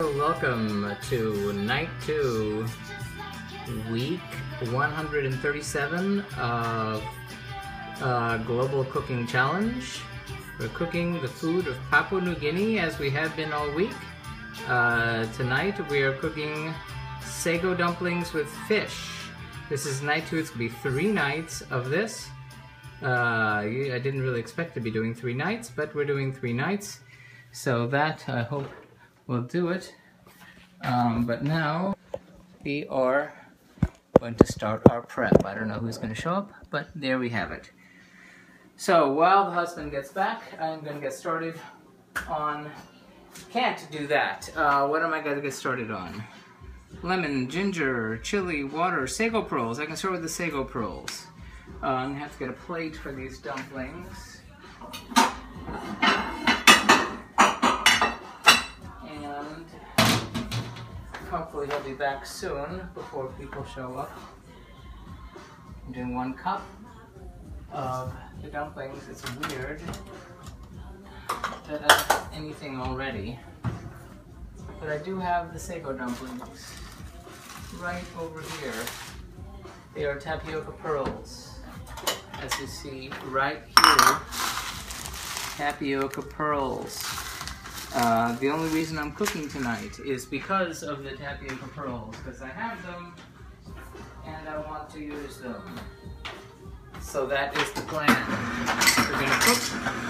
Welcome to night 2, week 137 of Global Cooking Challenge. We're cooking the food of Papua New Guinea as we have been all week. Tonight we are cooking Sago Dumplings with fish. This is night 2. It's going to be 3 nights of this. I didn't really expect to be doing 3 nights, but we're doing 3 nights. So that, I hope, will do it. But now we are going to start our prep. I don't know who's going to show up, but there we have it. So while the husband gets back, I'm going to get started on... Can't do that. What am I going to get started on? Lemon, ginger, chili, water, sago pearls. I can start with the sago pearls. I'm going to have to get a plate for these dumplings. And hopefully he'll be back soon before people show up. I'm doing 1 cup of the dumplings. It's weird that I don't have anything already. But I do have the sago dumplings right over here. They are tapioca pearls. As you see right here, tapioca pearls. The only reason I'm cooking tonight is because of the tapioca pearls, because I have them and I want to use them. So that is the plan. We're going to cook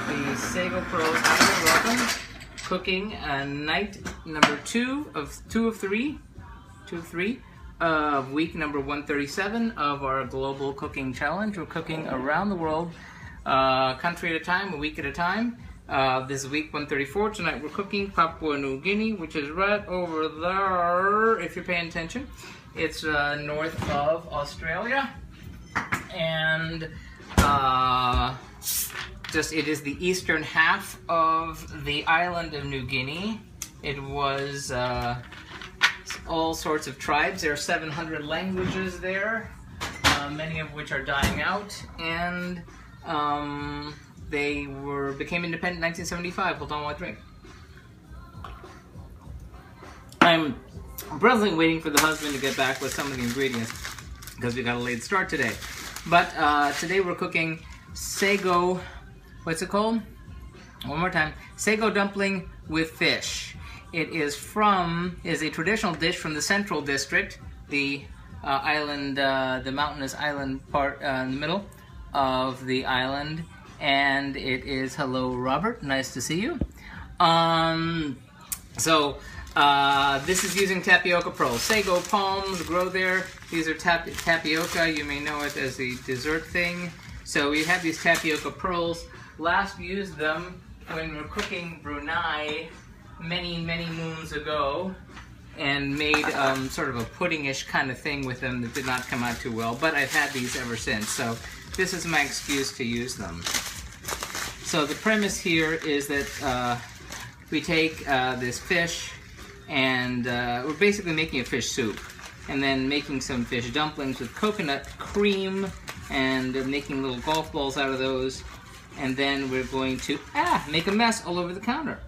the sago pearls. Hi, welcome. Cooking night number 2 of 3 of week number 137 of our Global Cooking Challenge. We're cooking around the world, country at a time, a week at a time. This is week 134. Tonight we're cooking Papua New Guinea, which is right over there, if you're paying attention. It's north of Australia. And it is the eastern half of the island of New Guinea. It was all sorts of tribes. There are 700 languages there, many of which are dying out, and they became independent in 1975. Hold on while I drink. I'm presently waiting for the husband to get back with some of the ingredients because we got a late start today. But today we're cooking sago, what's it called? One more time. Sago dumpling with fish. It is a traditional dish from the Central District, the island, the mountainous island part in the middle of the island. And it is, hello Robert, nice to see you. This is using tapioca pearls. Sago palms grow there. These are tapioca. You may know it as the dessert thing. So we have these tapioca pearls. Last used them when we were cooking Brunei many moons ago, and made sort of a pudding-ish kind of thing with them that did not come out too well. But I've had these ever since. So this is my excuse to use them. So the premise here is that we take this fish, and we're basically making a fish soup, and then making some fish dumplings with coconut cream, and making little golf balls out of those, and then we're going to make a mess all over the counter.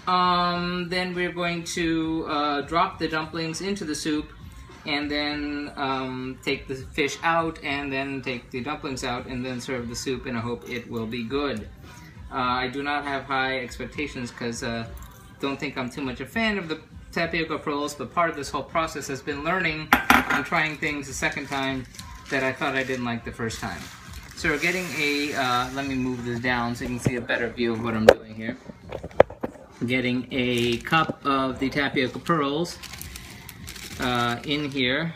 Then we're going to drop the dumplings into the soup, and then take the fish out, and then take the dumplings out, and then serve the soup, and I hope it will be good. I do not have high expectations because don't think I'm too much a fan of the tapioca pearls, but part of this whole process has been learning and trying things a second time that I thought I didn't like the first time. So we're getting a, let me move this down so you can see a better view of what I'm doing here. Getting a cup of the tapioca pearls in here,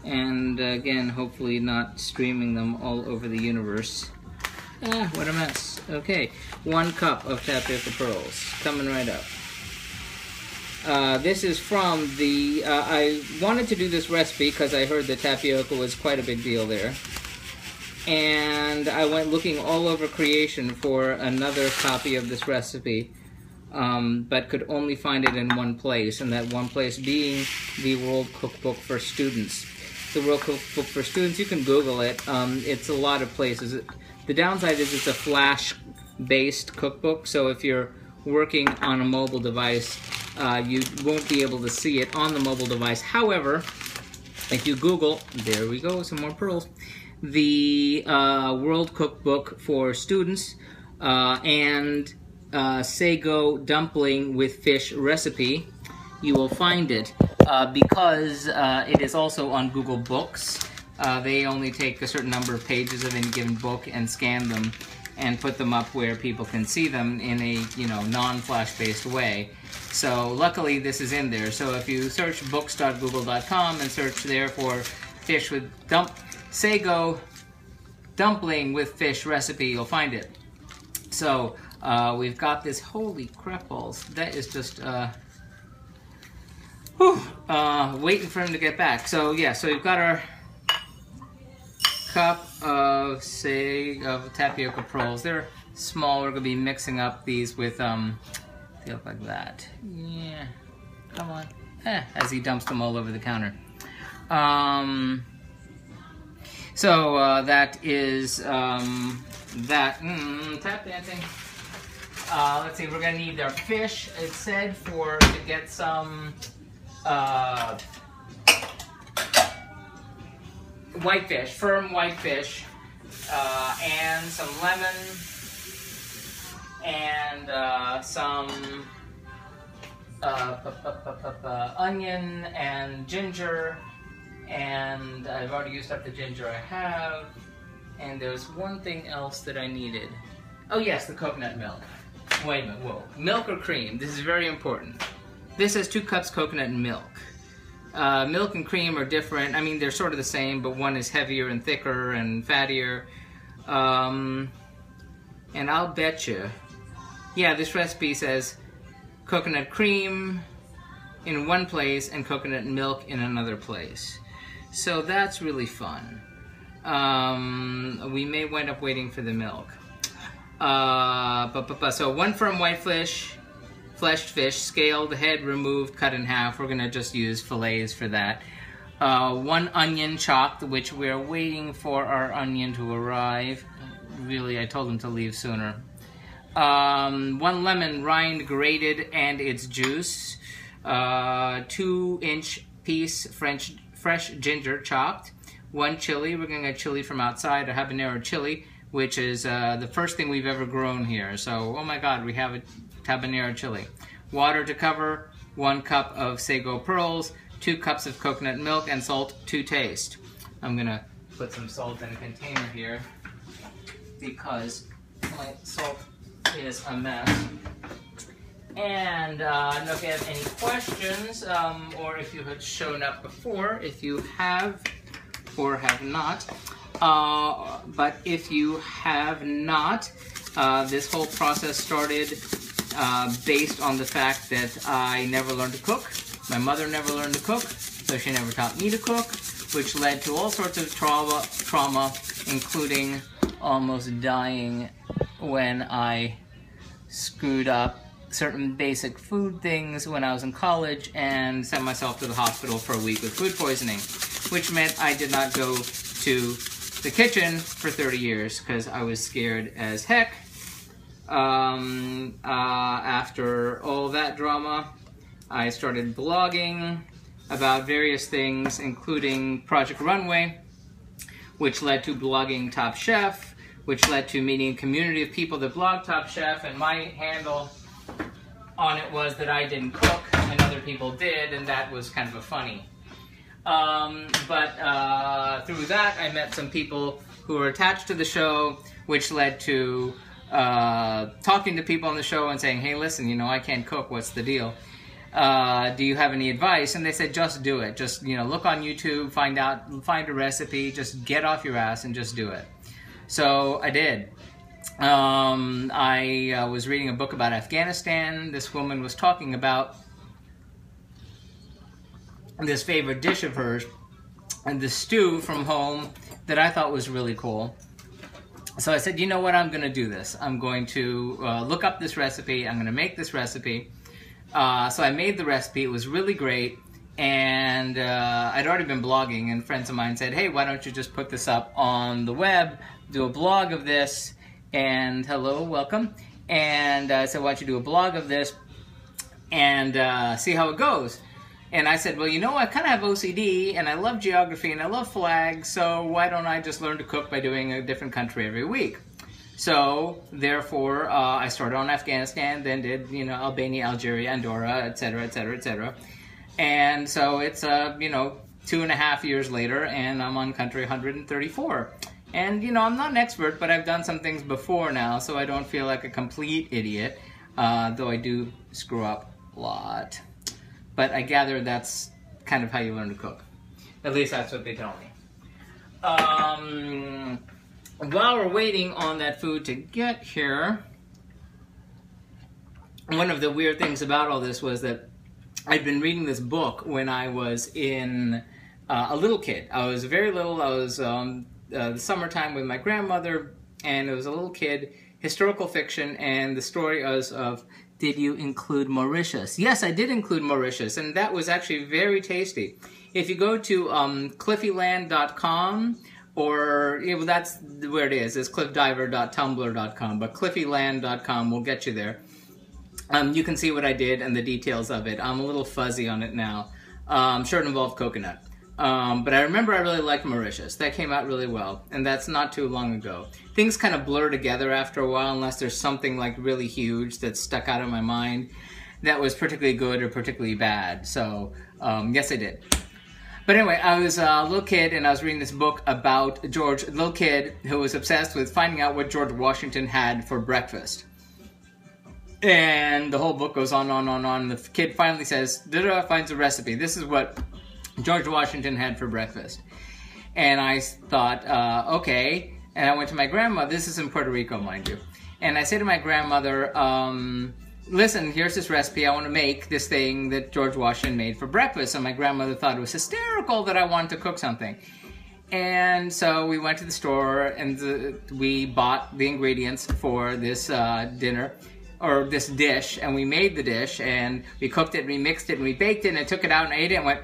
and again, hopefully not streaming them all over the universe. What a mess. Okay, 1 cup of tapioca pearls, coming right up. This is from the, I wanted to do this recipe because I heard that tapioca was quite a big deal there. And I went looking all over creation for another copy of this recipe, but could only find it in one place, and that one place being the World Cookbook for Students. The World Cookbook for Students, you can Google it. It's a lot of places. The downside is it's a flash-based cookbook, so if you're working on a mobile device, you won't be able to see it on the mobile device. However, if you Google, there we go, some more pearls, the World Cookbook for Students and Sago Dumpling with Fish recipe, you will find it. Because it is also on Google Books, they only take a certain number of pages of any given book and scan them and put them up where people can see them in a, you know, non-flash based way. So luckily this is in there. So if you search books.google.com and search there for fish with Sago Dumpling with Fish recipe, you'll find it. So we've got this, holy crap balls, that is just waiting for him to get back. So yeah, so we've got our cup of tapioca pearls. They're small. We're gonna be mixing up these with they look like that. Yeah, come on. As he dumps them all over the counter. So that is that tap dancing. Let's see. We're gonna need our fish. It said to get some whitefish, firm whitefish, and some lemon, and some onion and ginger, and I've already used up the ginger I have, and there's one thing else that I needed. Oh yes, the coconut milk. Wait a minute, whoa. Milk or cream? This is very important. This has 2 cups coconut milk. Milk and cream are different. I mean, they're sort of the same, but one is heavier and thicker and fattier. And I'll bet you, yeah, this recipe says coconut cream in one place and coconut milk in another place. So that's really fun. We may wind up waiting for the milk. So 1 firm white fish, fleshed fish, scaled, head removed, cut in half. We're gonna just use fillets for that. 1 onion chopped, which we're waiting for our onion to arrive. Really, I told him to leave sooner. 1 lemon rind grated and its juice. 2-inch piece fresh ginger chopped. 1 chili. We're gonna get chili from outside, a habanero chili, which is the first thing we've ever grown here. So, oh my God, we have a habanero chili. Water to cover, 1 cup of sago pearls, 2 cups of coconut milk, and salt to taste. I'm gonna put some salt in a container here because my salt is a mess. And I don't know if you have any questions, or if you had shown up before, if you have or have not. But if you have not, this whole process started based on the fact that I never learned to cook. My mother never learned to cook, so she never taught me to cook, which led to all sorts of trauma, including almost dying when I screwed up certain basic food things when I was in college and sent myself to the hospital for a week with food poisoning, which meant I did not go to the kitchen for 30 years because I was scared as heck. After all that drama, I started blogging about various things, including Project Runway, which led to blogging Top Chef, which led to meeting a community of people that blog Top Chef, and my handle on it was that I didn't cook and other people did, and that was kind of a funny. But through that, I met some people who were attached to the show, which led to talking to people on the show and saying, hey, listen, you know, I can't cook. What's the deal? Do you have any advice? And they said, just do it. Just, you know, look on YouTube, find a recipe, just get off your ass and just do it. So I did. I was reading a book about Afghanistan. This woman was talking about this favorite dish of hers and the stew from home that I thought was really cool. So I said, you know what, I'm going to do this. I'm going to look up this recipe. I'm going to make this recipe. So I made the recipe. It was really great. And I'd already been blogging, and friends of mine said, hey, why don't you just put this up on the web, do a blog of this, and hello, welcome. And I said, why don't you do a blog of this and see how it goes. And I said, well, you know, I kind of have OCD, and I love geography, and I love flags, so why don't I just learn to cook by doing a different country every week? So, therefore, I started on Afghanistan, then did, you know, Albania, Algeria, Andorra, etc., etc., etc. And so it's, you know, 2.5 years later, and I'm on country 134. And, you know, I'm not an expert, but I've done some things before now, so I don't feel like a complete idiot, though I do screw up a lot. But I gather that's kind of how you learn to cook. At least that's what they tell me. While we're waiting on that food to get here, one of the weird things about all this was that I'd been reading this book when I was in a little kid. I was very little. I was the summertime with my grandmother, and it was a little kid, historical fiction, and the story was of, did you include Mauritius? Yes, I did include Mauritius, and that was actually very tasty. If you go to cliffyland.com, or, yeah, well, that's where it is. It's cliffdiver.tumblr.com, but cliffyland.com will get you there. You can see what I did and the details of it. I'm a little fuzzy on it now. I'm sure it involved coconut. But I remember I really liked Mauritius. That came out really well, and that's not too long ago. Things kind of blur together after a while unless there's something like really huge that stuck out of my mind that was particularly good or particularly bad. So, yes, I did. But anyway, I was a little kid, and I was reading this book about George, a little kid who was obsessed with finding out what George Washington had for breakfast. And the whole book goes on and on and on. The kid finally says, finds a recipe. This is what George Washington had for breakfast. And I thought, okay. And I went to my grandmother. This is in Puerto Rico, mind you. And I said to my grandmother, listen, here's this recipe. I want to make this thing that George Washington made for breakfast. And my grandmother thought it was hysterical that I wanted to cook something. And so we went to the store, and we bought the ingredients for this dinner, or this dish, and we made the dish, and we cooked it, and we mixed it, and we baked it, and I took it out and ate it, and went,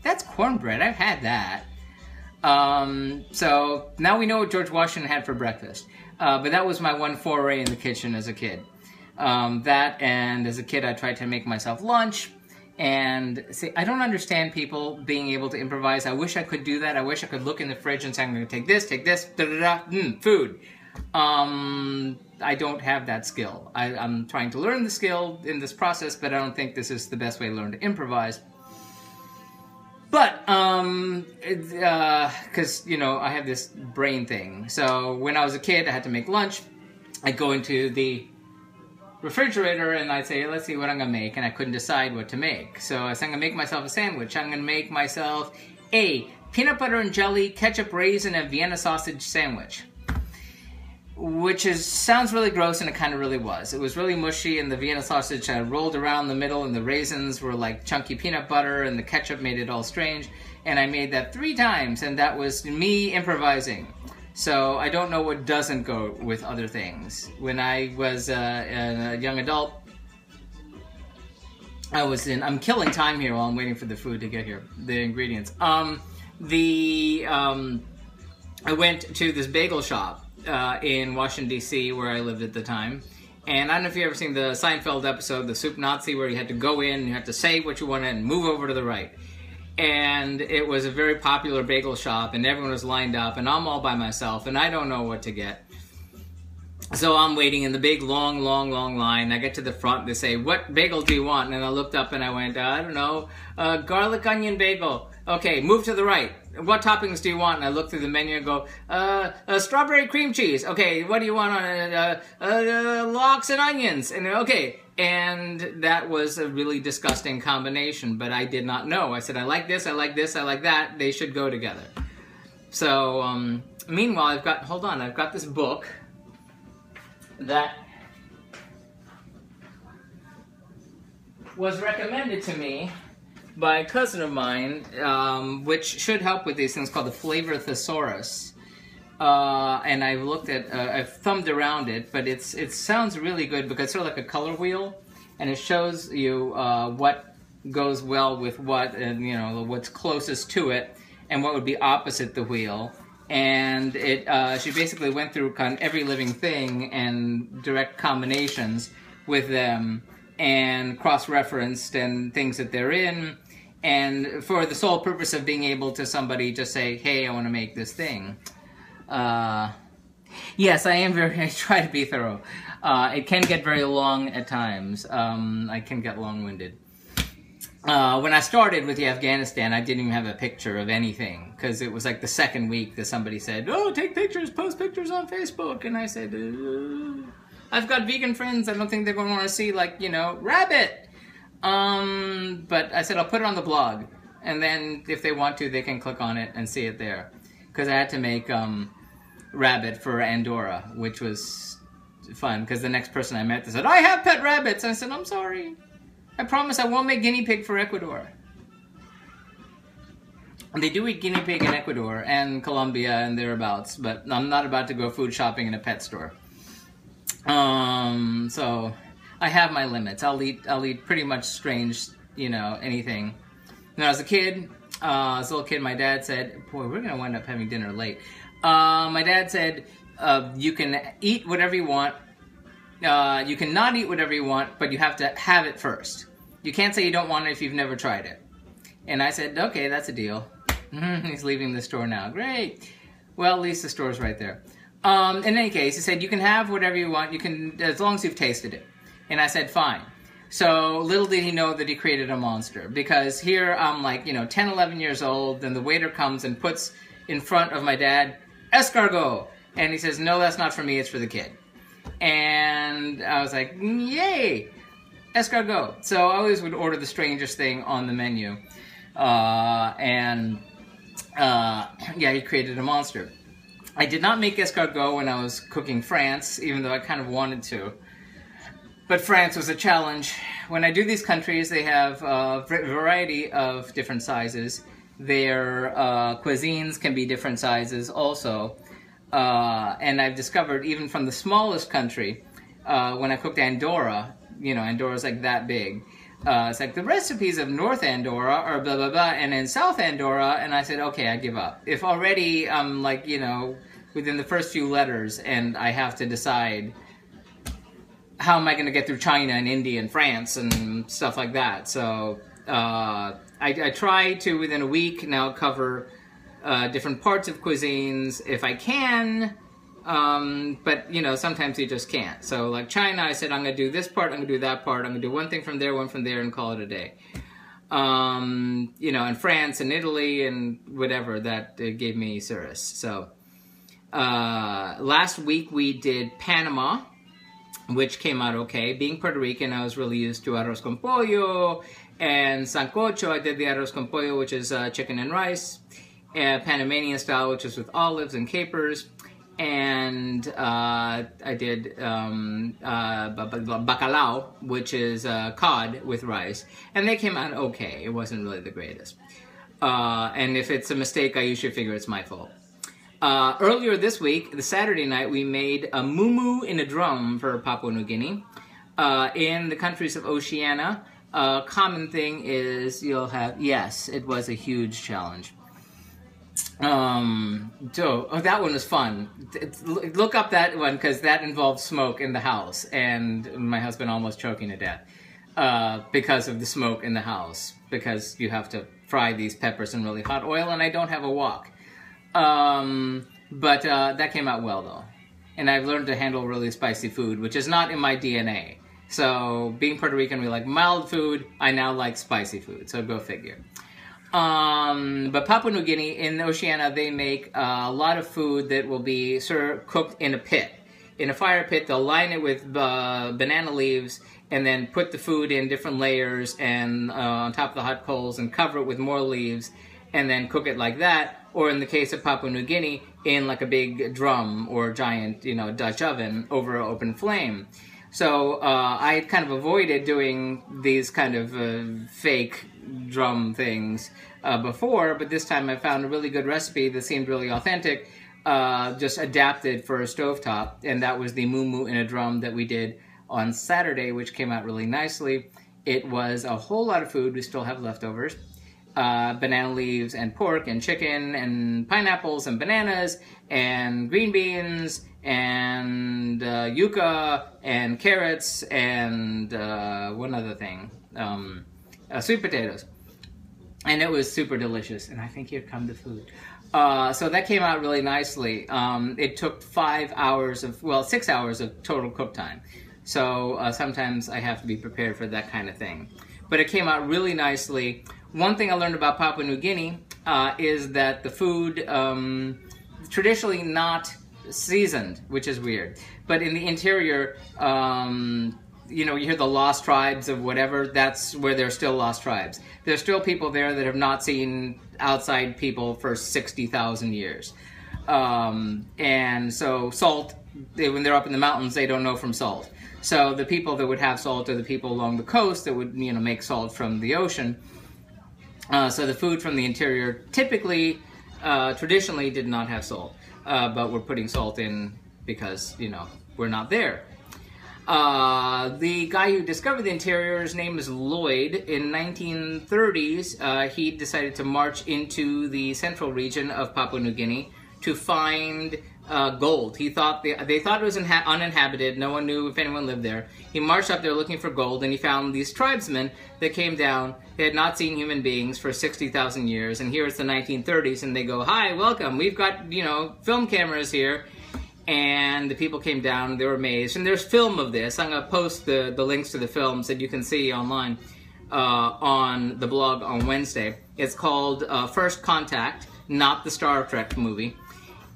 that's cornbread, I've had that. So now we know what George Washington had for breakfast. But that was my one foray in the kitchen as a kid. That, and as a kid I tried to make myself lunch, and see, I don't understand people being able to improvise. I wish I could do that. I wish I could look in the fridge and say, I'm going to take this, food. I don't have that skill. I'm trying to learn the skill in this process, but I don't think this is the best way to learn to improvise. But, because, you know, I have this brain thing. So when I was a kid, I had to make lunch. I'd go into the refrigerator and I'd say, let's see what I'm going to make. And I couldn't decide what to make. So I said, I'm going to make myself a sandwich. I'm going to make myself a peanut butter and jelly, ketchup, raisin, and Vienna sausage sandwich. Which sounds really gross, and it kind of really was. It was really mushy, and the Vienna sausage rolled around the middle, and the raisins were like chunky peanut butter, and the ketchup made it all strange. And I made that 3 times, and that was me improvising. So I don't know what doesn't go with other things. When I was a young adult, I'm killing time here while I'm waiting for the food to get here, the ingredients. I went to this bagel shop in Washington, D.C., where I lived at the time. And I don't know if you've ever seen the Seinfeld episode, The Soup Nazi, where you had to go in, and you had to say what you wanted and move over to the right. And it was a very popular bagel shop, and everyone was lined up, and I'm all by myself, and I don't know what to get. So I'm waiting in the big, long line. I get to the front, they say, what bagel do you want? And I looked up and I went, I don't know, garlic onion bagel. Okay, move to the right. What toppings do you want? And I look through the menu and go, strawberry cream cheese. Okay, what do you want on it? Lox and onions. And okay, and that was a really disgusting combination, but I did not know. I said, I like this, I like this, I like that. They should go together. So, meanwhile, I've got this book that was recommended to me by a cousin of mine, which should help with these things, called the Flavor Thesaurus. And I've looked at, I've thumbed around it, but it sounds really good because it's sort of like a color wheel, and it shows you what goes well with what, and you know what's closest to it, and what would be opposite the wheel. And she basically went through kind of every living thing and direct combinations with them and cross-referenced and things that they're in, and for the sole purpose of being able to somebody just say, hey, I want to make this thing. Yes, I try to be thorough. It can get very long at times. I can get long-winded. When I started with the Afghanistan, I didn't even have a picture of anything, because it was like the second week that somebody said, oh, take pictures, post pictures on Facebook. And I said, I've got vegan friends. I don't think they're going to want to see, like, you know, rabbit. But I said, I'll put it on the blog. And then if they want to, they can click on it and see it there. Because I had to make rabbit for Andorra, which was fun. Because the next person I met, they said, I have pet rabbits. And I said, I'm sorry. I promise I won't make guinea pig for Ecuador. And they do eat guinea pig in Ecuador and Colombia and thereabouts, but I'm not about to go food shopping in a pet store. So I have my limits. I'll eat pretty much strange, you know, anything. When I was a kid, as a little kid, my dad said, boy, we're gonna wind up having dinner late. My dad said, you can eat whatever you want. You can not eat whatever you want, but you have to have it first. You can't say you don't want it if you've never tried it. And I said, okay, that's a deal. He's leaving the store now. Great. Well, at least the store's right there. In any case, he said, you can have whatever you want, you can, as long as you've tasted it. And I said, fine. So little did he know that he created a monster. Because here I'm like, you know, 10, 11 years old, and the waiter comes and puts in front of my dad, escargot. And he says, no, that's not for me, it's for the kid. And I was like, yay, escargot. So I always would order the strangest thing on the menu. Yeah, he created a monster. I did not make escargot when I was cooking France, even though I kind of wanted to. But France was a challenge. When I do these countries, they have a variety of different sizes. Their cuisines can be different sizes also. And I've discovered, even from the smallest country, when I cooked Andorra, you know, Andorra's like that big. It's like the recipes of North Andorra are blah, blah, blah, and in South Andorra, and I said, okay, I give up. If already I'm like, you know, within the first few letters, and I have to decide how am I going to get through China and India and France and stuff like that. So I try to, within a week, now cover different parts of cuisines if I can, but, you know, sometimes you just can't. So, like China, I said, I'm going to do this part, I'm going to do that part, I'm going to do one thing from there, and call it a day. You know, in France and Italy and whatever, that gave me service. So, last week we did Panama, which came out okay. Being Puerto Rican, I was really used to arroz con pollo and sancocho. I did the arroz con pollo, which is chicken and rice, Panamanian style, which is with olives and capers, and I did bacalao, which is cod with rice, and they came out okay. It wasn't really the greatest. And if it's a mistake, I usually figure it's my fault. Earlier this week, the Saturday night, we made a mumu in a drum for Papua New Guinea. In the countries of Oceania, a common thing is you'll have, yes, it was a huge challenge. That one was fun. Look up that one, because that involves smoke in the house, and my husband almost choking to death because of the smoke in the house, because you have to fry these peppers in really hot oil, and I don't have a wok. But that came out well, though. And I've learned to handle really spicy food, which is not in my DNA. So, being Puerto Rican, we like mild food. I now like spicy food, so go figure. But Papua New Guinea, in Oceania, they make a lot of food that will be cooked in a pit. In a fire pit, they'll line it with banana leaves and then put the food in different layers and on top of the hot coals and cover it with more leaves and then cook it like that. Or in the case of Papua New Guinea, in like a big drum or giant, you know, Dutch oven over an open flame. So I kind of avoided doing these kind of fake drum things before, but this time I found a really good recipe that seemed really authentic, just adapted for a stovetop, and that was the mumu in a drum that we did on Saturday, which came out really nicely. It was a whole lot of food. We still have leftovers. banana leaves and pork and chicken and pineapples and bananas and green beans and yuca and carrots and one other thing, sweet potatoes. And it was super delicious. And I think here come the food. So that came out really nicely. It took 6 hours of total cook time. So sometimes I have to be prepared for that kind of thing. But it came out really nicely. One thing I learned about Papua New Guinea is that the food, traditionally not seasoned, which is weird. But in the interior, you know, you hear the lost tribes of whatever, that's where there's still lost tribes. There's still people there that have not seen outside people for 60,000 years. And so salt, when they're up in the mountains, they don't know from salt. So the people that would have salt are the people along the coast that would, you know, make salt from the ocean. So the food from the interior typically, traditionally did not have salt. But we're putting salt in because, you know, we're not there. The guy who discovered the interior, his name is Lloyd. In 1930s, he decided to march into the central region of Papua New Guinea to find gold. They thought it was uninhabited. No one knew if anyone lived there. He marched up there looking for gold, and he found these tribesmen that came down. They had not seen human beings for 60,000 years, and here it's the 1930s, and they go, "Hi, welcome. We've got, you know, film cameras here." And the people came down, and they were amazed. And there's film of this. I'm going to post the links to the films that you can see online on the blog on Wednesday. It's called First Contact, not the Star Trek movie.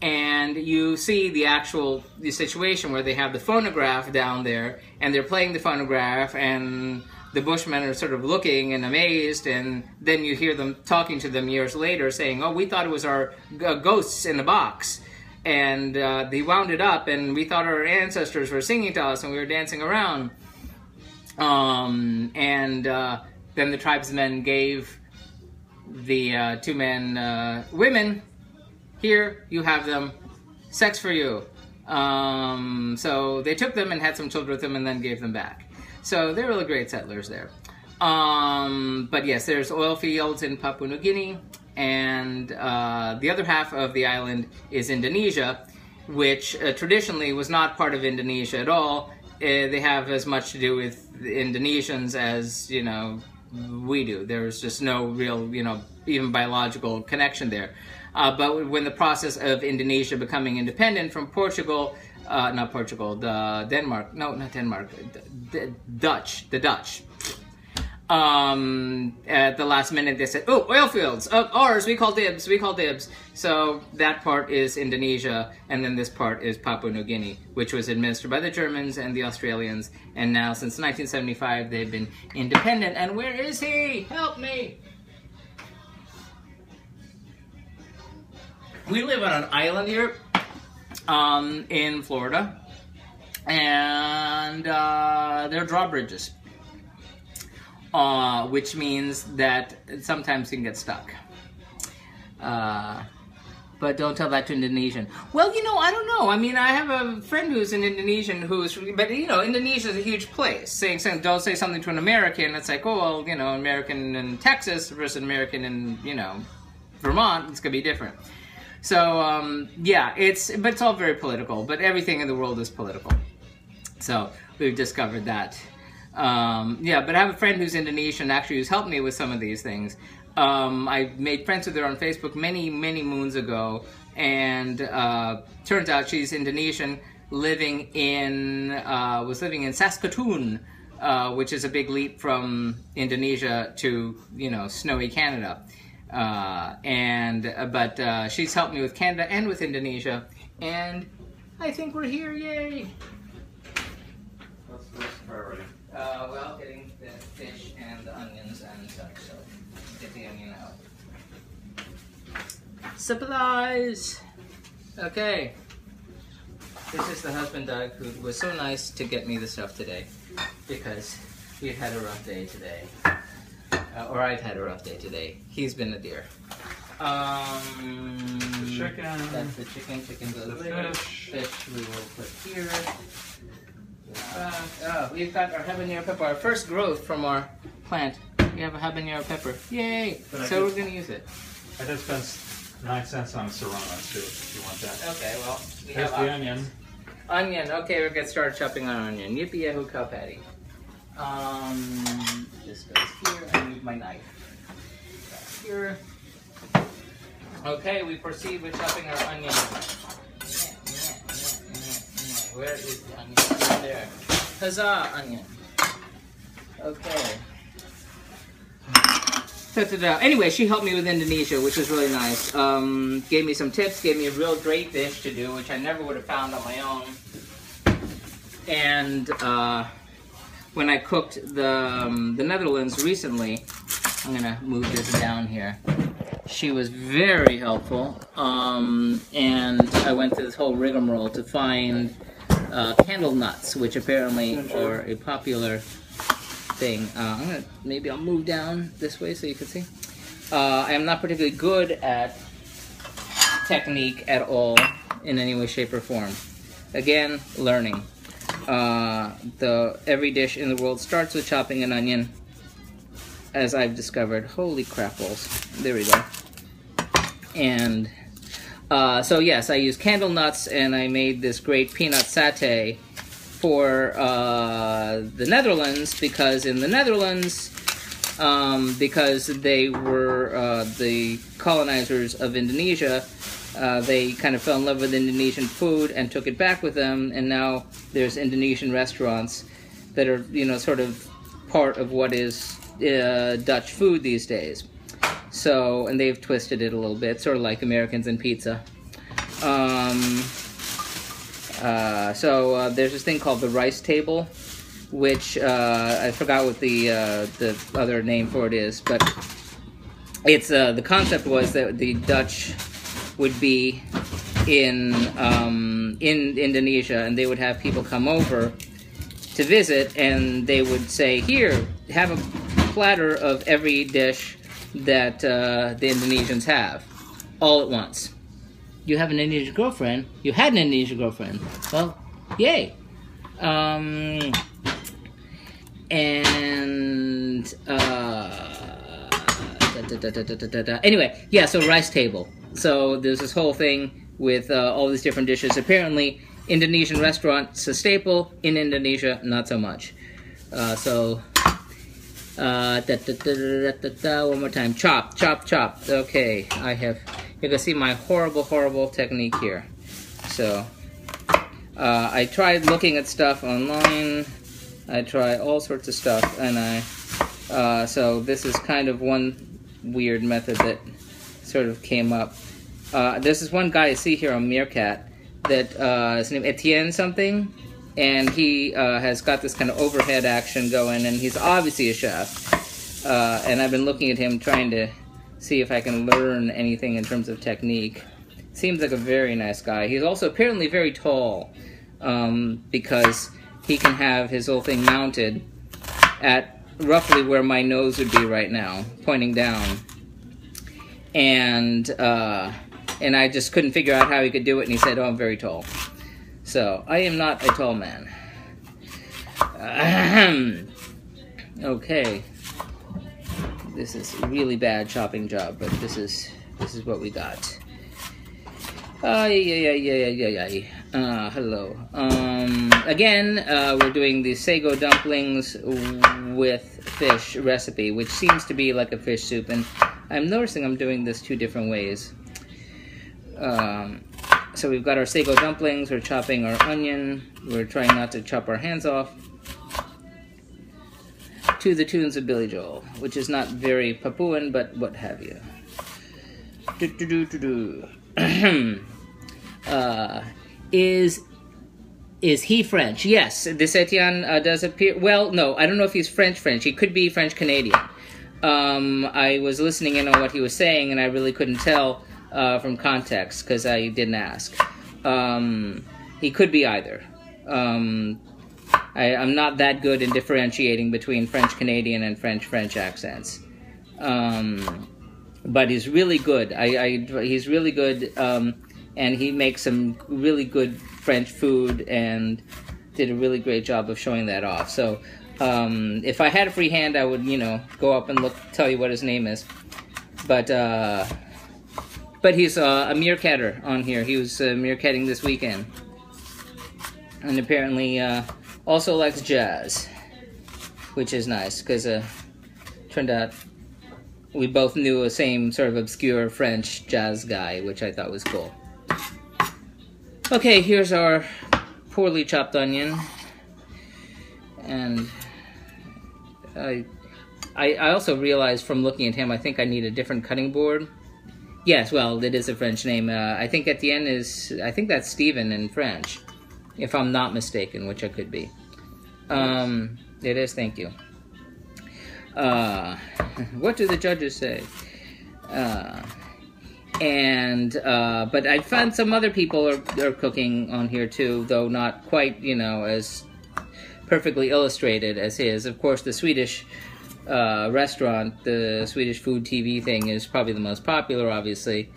And you see the situation where they have the phonograph down there, and they're playing the phonograph, and the Bushmen are sort of looking and amazed, and then you hear them talking to them years later saying, "Oh, we thought it was our ghosts in the box. And they wound it up, and we thought our ancestors were singing to us, and we were dancing around." Then the tribesmen gave the two men women. "Here, you have them. Sex for you." So they took them and had some children with them and then gave them back. So they're really great settlers there. But yes, there's oil fields in Papua New Guinea. And the other half of the island is Indonesia, which traditionally was not part of Indonesia at all. They have as much to do with Indonesians as, you know, we do. There's just no real, you know, even biological connection there. But when the process of Indonesia becoming independent from Portugal, Denmark, no, not Denmark, the Dutch. At the last minute they said, "Oh, oil fields, ours, we call dibs. So that part is Indonesia, and then this part is Papua New Guinea, which was administered by the Germans and the Australians, and now since 1975 they've been independent. And where is he? Help me! We live on an island here in Florida, and there are drawbridges. Which means that sometimes you can get stuck. But don't tell that to Indonesian. Well, you know, I don't know. I mean, I have a friend who's an Indonesian but you know, Indonesia is a huge place. Saying don't say something to an American, it's like, oh, well, you know, American in Texas versus American in, you know, Vermont, it's gonna be different. So, yeah, but it's all very political, but everything in the world is political. So, we've discovered that. Yeah, but I have a friend who's Indonesian, actually, who's helped me with some of these things. I made friends with her on Facebook many, many moons ago, and turns out she's Indonesian, was living in Saskatoon, which is a big leap from Indonesia to, you know, snowy Canada. But she's helped me with Canada and with Indonesia, and I think we're here, yay! What's this priority? Well, getting the fish and the onions and such, so get the onion out. Supplies! Okay. This is the husband, Doug, who was so nice to get me the stuff today, because we've had a rough day today. Or I've had a rough day today. He's been a dear. The chicken. That's the chicken. Chicken goes there. Fish we will put here. We've got our habanero pepper, our first growth from our plant You have a habanero pepper. Yay! But So we're gonna use it. I did spend 9 cents on serrano too, if you want that. Okay, well, we Here's have the onion. Onion. Okay, we're gonna start chopping on onion. Yippee yahoo cow patty. This goes here. I need my knife. Back here. Okay, we proceed with chopping our onion. Where is the onion? Right there. Huzzah, onion. Okay. Anyway, she helped me with Indonesia, which was really nice. Gave me some tips, gave me a real great dish to do, which I never would have found on my own. And when I cooked the Netherlands recently, I'm gonna move this down here. She was very helpful, and I went through this whole rigmarole to find candle nuts, which apparently are a popular thing. Maybe I'll move down this way so you can see. I am not particularly good at technique at all in any way, shape, or form. Again, learning. Every dish in the world starts with chopping an onion, as I've discovered. Holy crapples. There we go. And so yes, I used candle nuts, and I made this great peanut satay for the Netherlands, because in the Netherlands, because they were the colonizers of Indonesia, they kind of fell in love with Indonesian food and took it back with them, and now there's Indonesian restaurants that are, you know, sort of part of what is Dutch food these days. So, and they've twisted it a little bit, sort of like Americans and pizza. There's this thing called the rice table, which I forgot what the other name for it is, but it's the concept was that the Dutch would be in Indonesia, and they would have people come over to visit, and they would say, "Here, have a platter of every dish that the Indonesians have, all at once." You have an Indonesian girlfriend. You had an Indonesian girlfriend. Well, yay. Anyway, yeah, so rice table. So there's this whole thing with all these different dishes. Apparently, Indonesian restaurants a staple. In Indonesia, not so much. One more time. Chop, chop, chop. Okay, you can see my horrible technique here. So, I tried looking at stuff online. I tried all sorts of stuff, and so this is kind of one weird method that sort of came up. There's this one guy I see here on Meerkat that his name Etienne something, and he has got this kind of overhead action going, and he's obviously a chef. And I've been looking at him trying to see if I can learn anything in terms of technique. Seems like a very nice guy. He's also apparently very tall, because he can have his whole thing mounted at roughly where my nose would be right now, pointing down. And I just couldn't figure out how he could do it, and he said, "Oh, I'm very tall." So, I am not a tall man. Okay. This is a really bad chopping job, but this is what we got. Hello. Again, we're doing the Sago Dumplings with fish recipe, which seems to be like a fish soup, and I'm noticing I'm doing this 2 different ways. So we've got our Sago Dumplings, we're chopping our onion, we're trying not to chop our hands off, to the tunes of Billy Joel, which is not very Papuan, but what have you. Is he French? Yes, this Etienne does appear. Well, no, I don't know if he's French. He could be French-Canadian. I was listening in on what he was saying, and I really couldn't tell from context, because I didn't ask. He could be either. I'm not that good in differentiating between French-Canadian and French accents. But he's really good. He's really good, and he makes some really good French food, and did a really great job of showing that off. So If I had a free hand, I would, you know, go up and tell you what his name is. But he's a meerkatter on here. He was meerkatting this weekend. And apparently also likes jazz, which is nice, because turned out we both knew a same sort of obscure French jazz guy, which I thought was cool. Okay, here's our poorly chopped onion. And I also realized from looking at him, I think I need a different cutting board. Yes, well, it is a French name. I think at the end I think that's Stephen in French, if I'm not mistaken, which I could be. It is, thank you. What do the judges say? But I found some other people are cooking on here too, though not quite, you know, as perfectly illustrated as his. Of course, the Swedish restaurant, the Swedish food TV thing is probably the most popular, obviously.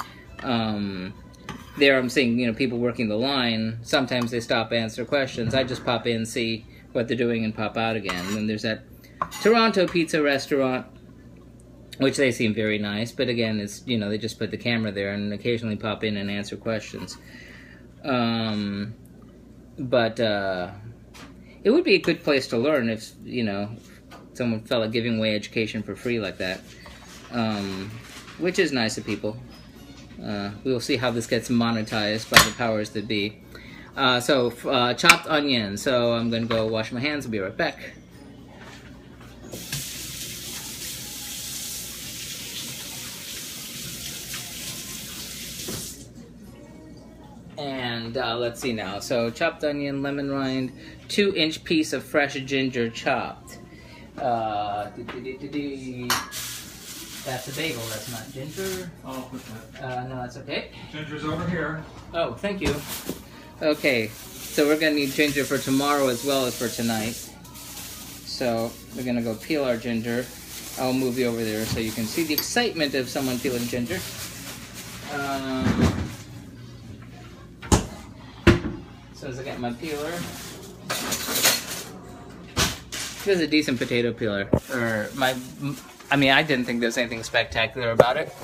There I'm seeing, you know, people working the line. Sometimes they stop, answer questions. I just pop in, see what they're doing, and pop out again. And then there's that Toronto pizza restaurant, which they seem very nice. But again, it's, you know, they just put the camera there and occasionally pop in and answer questions. It would be a good place to learn if, you know, someone felt like giving away education for free like that. Which is nice of people. We'll see how this gets monetized by the powers that be. Chopped onion. So I'm going to go wash my hands and be right back. And let's see now. So chopped onion, lemon rind, 2-inch piece of fresh ginger chopped. That's a bagel, that's not ginger. I'll put that. No, that's okay. Ginger's over here. Oh, thank you. Okay, so we're gonna need ginger for tomorrow as well as for tonight. So we're gonna go peel our ginger. I'll move you over there so you can see the excitement of someone peeling ginger. So as I get my peeler, this is a decent potato peeler. I mean, I didn't think there was anything spectacular about it.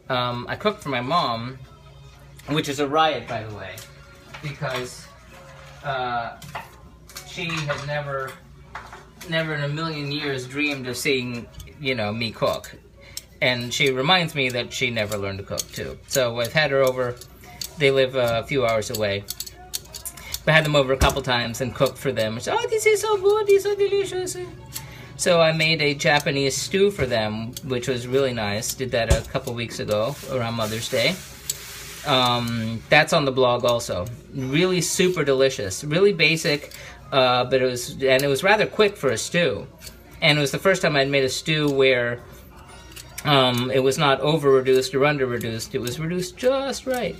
I cooked for my mom, which is a riot, by the way, because she has never in a million years dreamed of seeing, you know, me cook. And she reminds me that she never learned to cook, too. So I've had her over. They live a few hours away. I had them over a couple times and cooked for them. Said, oh, this is so good, this is so delicious. So I made a Japanese stew for them, which was really nice. Did that a couple weeks ago, around Mother's Day. That's on the blog also. Really super delicious. Really basic, but it was rather quick for a stew. And it was the first time I'd made a stew where it was not over-reduced or under-reduced. It was reduced just right.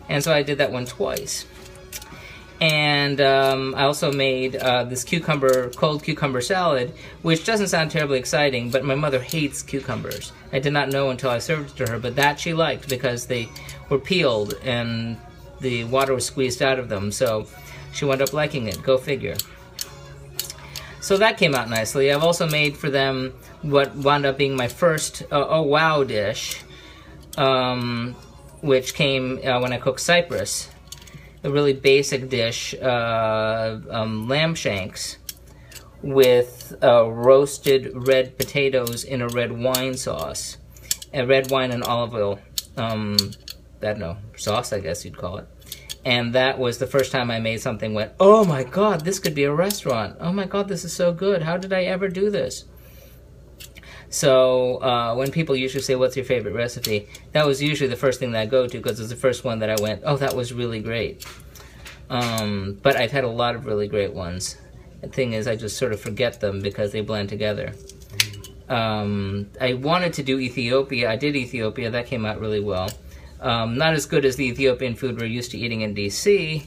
And so I did that one twice. And I also made this cold cucumber salad, which doesn't sound terribly exciting, but my mother hates cucumbers. I did not know until I served it to her, but that she liked because they were peeled and the water was squeezed out of them, so she wound up liking it. Go figure. So that came out nicely. I've also made for them what wound up being my first oh wow dish, which came when I cooked Cyprus. A really basic dish, lamb shanks with roasted red potatoes in a red wine sauce. Red wine and olive oil, I don't know, sauce I guess you'd call it. And that was the first time I made something went, oh my god, this could be a restaurant. Oh my god, this is so good. How did I ever do this? So when people usually say, what's your favorite recipe? That was usually the first thing that I go to because it was the first one that I went, oh, that was really great. But I've had a lot of really great ones. The thing is, I just sort of forget them because they blend together. I wanted to do Ethiopia. I did Ethiopia. That came out really well. Not as good as the Ethiopian food we're used to eating in DC,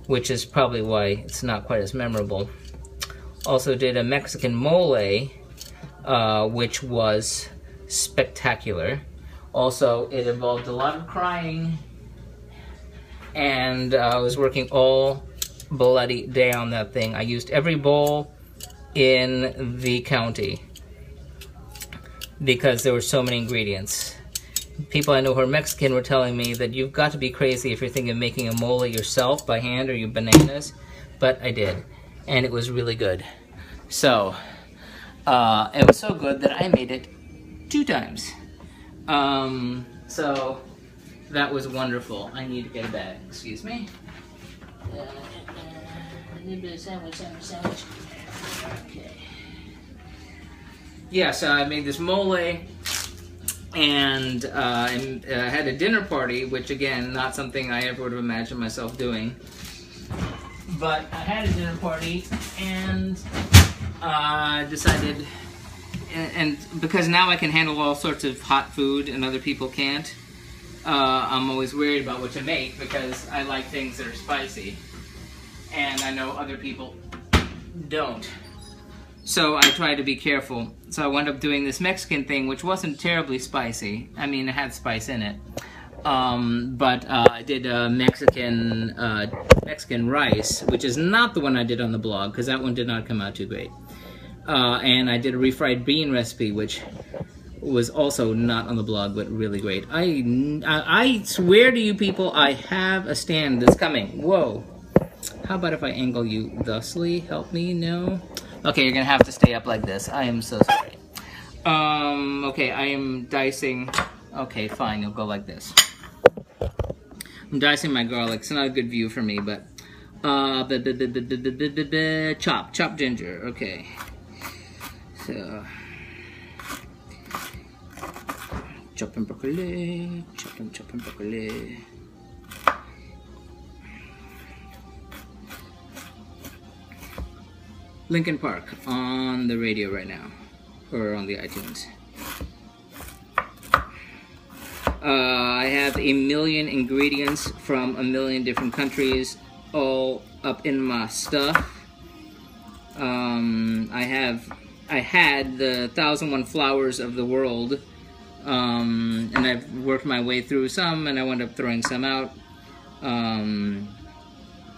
which is probably why it's not quite as memorable. Also did a Mexican mole, which was spectacular. Also, it involved a lot of crying, and I was working all bloody day on that thing. I used every bowl in the county because there were so many ingredients. People I know who are Mexican were telling me that you've got to be crazy if you're thinking of making a mole yourself by hand or your bananas, but I did, and it was really good. So, it was so good that I made it 2 times. So, that was wonderful. I need to get a bag, excuse me. Sandwich. Okay. Yeah, so I made this mole, and had a dinner party, which again, not something I ever would have imagined myself doing. But I had a dinner party, and decided, and because now I can handle all sorts of hot food and other people can't, I'm always worried about what to make because I like things that are spicy. And I know other people don't. So I try to be careful. So I wound up doing this Mexican thing, which wasn't terribly spicy. I mean, it had spice in it. But I did Mexican rice, which is not the one I did on the blog, because that one did not come out too great. And I did a refried bean recipe, which was also not on the blog, but really great. I swear to you people, I have a stand that's coming. Whoa. How about if I angle you thusly? Help me? No? Okay, you're gonna have to stay up like this. I am so sorry. Okay, I am dicing. Okay, fine, you'll go like this. I'm dicing my garlic. It's not a good view for me, but chop ginger. Okay. So chopping broccoli, chopping broccoli. Linkin Park on the radio right now, or on the iTunes. I have 1 million ingredients from 1 million different countries all up in my stuff. I had the 1001 flowers of the world, and I've worked my way through some, and I wound up throwing some out.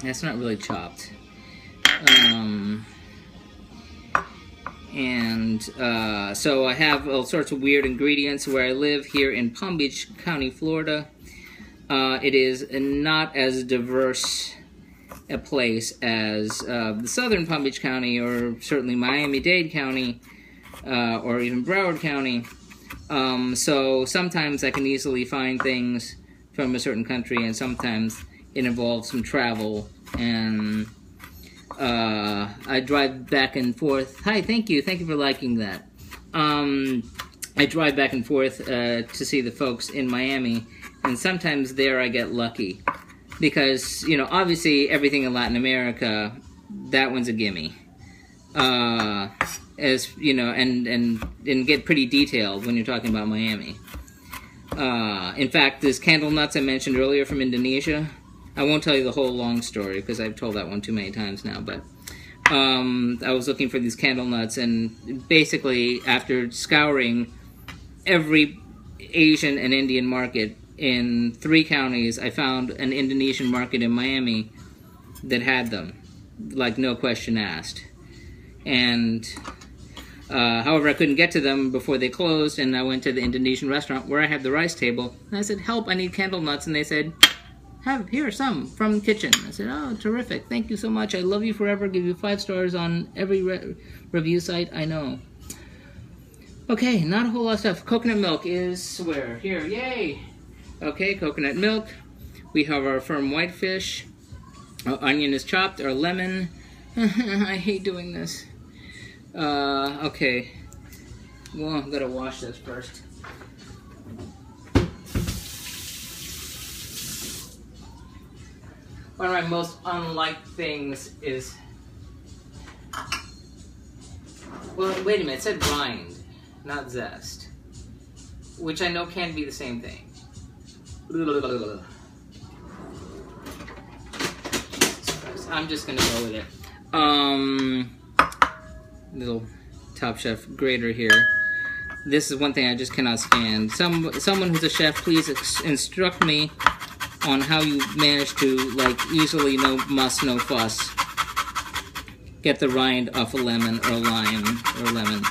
That's not really chopped. So I have all sorts of weird ingredients where I live here in Palm Beach County, Florida. It is not as diverse a place as the southern Palm Beach County, or certainly Miami-Dade County, or even Broward County. So sometimes I can easily find things from a certain country, and sometimes it involves some travel, and I drive back and forth. Hi, thank you for liking that. I drive back and forth to see the folks in Miami, and sometimes there I get lucky. Because, you know, obviously everything in Latin America, that one's a gimme. As, you know, and get pretty detailed when you're talking about Miami. In fact, this candle nuts I mentioned earlier from Indonesia, I won't tell you the whole long story because I've told that one too many times now, but I was looking for these candle nuts, and basically after scouring every Asian and Indian market in 3 counties, I found an Indonesian market in Miami that had them, like no question asked. And however, I couldn't get to them before they closed, and I went to the Indonesian restaurant where I had the rice table, and I said, help, I need candle nuts, and they said, here, some from the kitchen. I said, oh, terrific, thank you so much, I love you forever, give you 5 stars on every review site I know. Okay, not a whole lot of stuff. Coconut milk is where? Here, yay! Okay, coconut milk. We have our firm whitefish. Our onion is chopped, our lemon. I hate doing this. Okay. Well, I'm gonna wash this first. One of my most unliked things is... Well, wait a minute, it said rind, not zest. Which I know can be the same thing. I'm just gonna go with it. Little Top Chef grater here. This is one thing I just cannot stand. Someone who's a chef, please instruct me on how you manage to, like, easily no muss, no fuss get the rind off a lemon or a lime or lemon,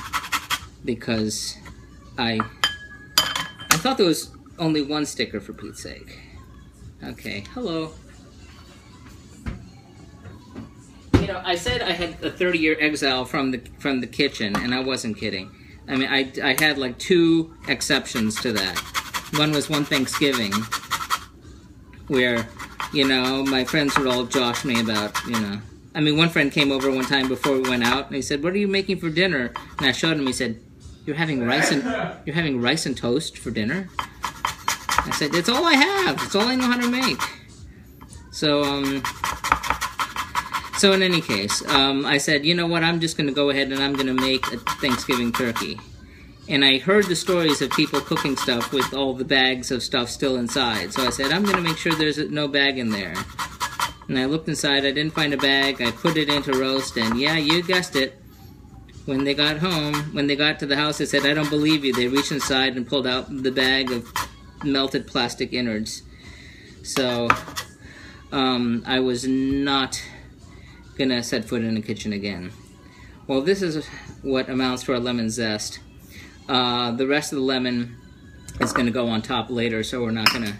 because I thought there was only one sticker, for Pete's sake. Okay, hello. You know, I said I had a 30-year exile from the kitchen, and I wasn't kidding. I mean, I had like 2 exceptions to that. One was one Thanksgiving, where, you know, my friends would all josh me about, you know. I mean, one friend came over one time before we went out, and he said, "What are you making for dinner?" And I showed him. He said, "You're having rice and toast for dinner?" I said, "It's all I have. It's all I know how to make." So in any case, I said, you know what? I'm just going to go ahead and I'm going to make a Thanksgiving turkey. And I heard the stories of people cooking stuff with all the bags of stuff still inside. So I said, I'm going to make sure there's no bag in there. And I looked inside. I didn't find a bag. I put it in to roast. And yeah, you guessed it. When they got home, when they got to the house, they said, "I don't believe you." They reached inside and pulled out the bag of melted plastic innards. So I was not gonna set foot in the kitchen again. Well, this is what amounts to our lemon zest. The rest of the lemon is gonna go on top later, so we're not gonna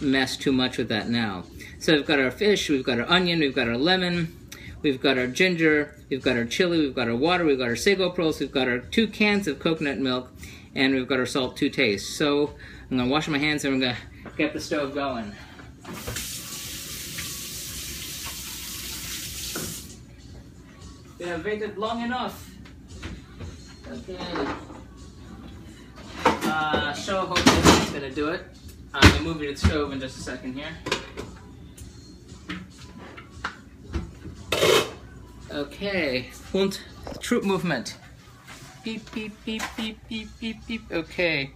mess too much with that now. So we've got our fish, we've got our onion, we've got our lemon, we've got our ginger, we've got our chili, we've got our water, we've got our sago pearls, we've got our 2 cans of coconut milk, and we've got our salt to taste. So I'm gonna wash my hands and we're gonna get the stove going. We have waited long enough. Okay. So hopefully this is gonna do it. I'm gonna move you to the stove in just a second here. Okay, und troop movement. Beep, beep, beep, beep, beep, beep, beep. Okay,